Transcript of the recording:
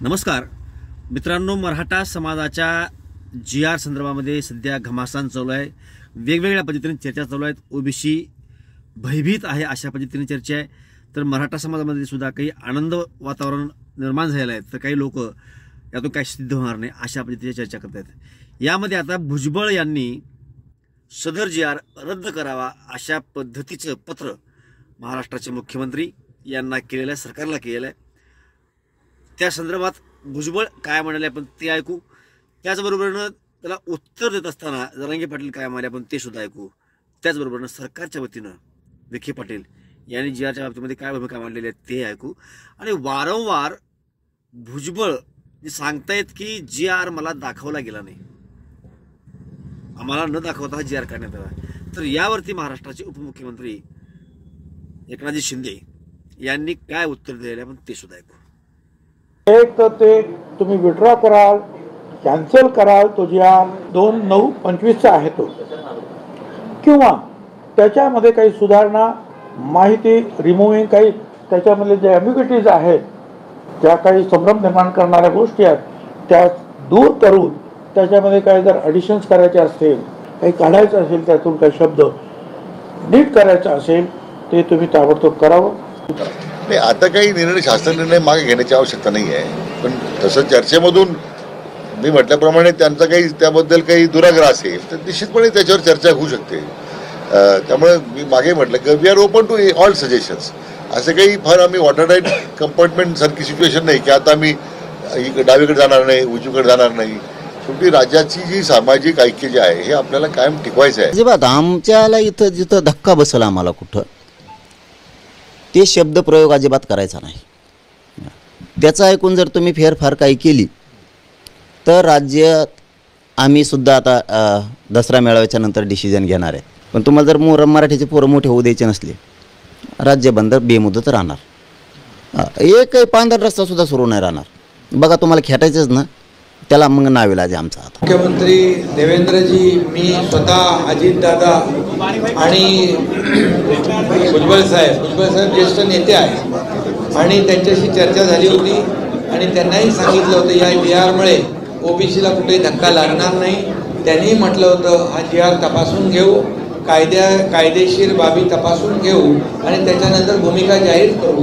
नमस्कार मित्रांनो, मराठा समाजाच्या जी.आर. संदर्भामध्ये सध्या घमासान चालू आहे. वेगवेगळ्या पद्धतीने चर्चा चालू आहेत. ओबीसी भयभीत आहे अशा पद्धतीने चर्चा आहे. तर मराठा समाजामध्ये सुद्धा काही आनंद वातावरण निर्माण झालेलं आहे, तर काही लोक यातून काही सिद्ध होणार नाही अशा पद्धतीने चर्चा करत आहेत. यामध्ये आता भुजबळ यांनी सदर जी.आर. रद्द करावा अशा पद्धतीचं पत्र महाराष्ट्राचे मुख्यमंत्री यांना केलेलं आहे, सरकारला केलेलं आहे. त्या संदर्भात भुजबळ काय म्हणाले आपण ते ऐकू. त्याचबरोबरनं त्याला उत्तर देत असताना जरांगे पाटील काय म्हणाले आपण ते सुद्धा ऐकू. त्याचबरोबरनं सरकारच्या वतीनं विखे पाटील यांनी जी.आरच्या बाबतीमध्ये काय भूमिका मांडलेली आहे ते ऐकू. आणि वारंवार भुजबळ जे सांगतायत की जी.आर. मला दाखवला गेला नाही, आम्हाला न दाखवता हा जी.आर. काढण्यात आला. तर यावरती महाराष्ट्राचे उपमुख्यमंत्री एकनाथजी शिंदे यांनी काय उत्तर दिलेले आपण ते सुद्धा ऐकू. एक तर ते तुम्ही विड्रॉ कराल, कॅन्सल कराल, तो जी.आर. 2/9/25चा आहे तो, किंवा त्याच्यामध्ये काही सुधारणा, माहिती रिमूव्हिंग, काही त्याच्यामधले जे ॲम्बिग्युइटीज आहेत, ज्या काही संभ्रम निर्माण करणाऱ्या गोष्टी आहेत त्या दूर करून त्याच्यामध्ये काही जर ॲडिशन्स करायचे असतील, काही काढायचं असेल, त्यातून काही शब्द नीट करायचा असेल ते तुम्ही ताबडतोब करावं. नाही, आता काही निर्णय, शास्त्र निर्णय मागे घेण्याची आवश्यकता नाही आहे. पण तसं चर्चेमधून मी म्हटल्याप्रमाणे त्यांचा काही त्याबद्दल काही दुराग्रह असेल तर निश्चितपणे त्याच्यावर चर्चा होऊ शकते. त्यामुळे मी मागे म्हटलं की we are open to all suggestions. असं काही फार आम्ही वॉटरटाईट कंपार्टमेंट सारखी सिच्युएशन नाही की आता आम्ही डावीकडे जाणार नाही, उजवीकडे जाणार नाही. शेवटी राज्याची जी सामाजिक ऐक्य जे आहे हे आपल्याला कायम टिकवायचं आहे. अजिबात आमच्याला इथं जिथं धक्का बसला आम्हाला कुठं ते शब्द प्रयोग अजिबात करायचा नाही. त्याचं ऐकून जर तुम्ही फेरफार काही केली तर राज्यात आम्ही सुद्धा आता दसरा मेळाव्याच्या नंतर डिसिजन घेणार आहे. पण तुम्हाला जर मराठीचे पोरं मोठे होऊ द्यायचे नसले, राज्य बंद बेमुदत राहणार. एकही पांढरा रस्ता सुद्धा सुरू नाही राहणार. बघा, तुम्हाला खेटायचंच ना, त्याला मग नाविलाज आमचा. आता मुख्यमंत्री देवेंद्रजी, मी स्वतः, अजितदादा आणि भुजबळ साहेब ज्येष्ठ नेते आहेत आणि त्यांच्याशी चर्चा झाली होती आणि त्यांनाही सांगितलं होतं या जी.आरमुळे ओबीसीला कुठेही धक्का लागणार नाही. त्यांनी म्हटलं होतं हा जी.आर. तपासून घेऊ, कायदेशीर बाबी तपासून घेऊ आणि त्याच्यानंतर भूमिका जाहीर करू.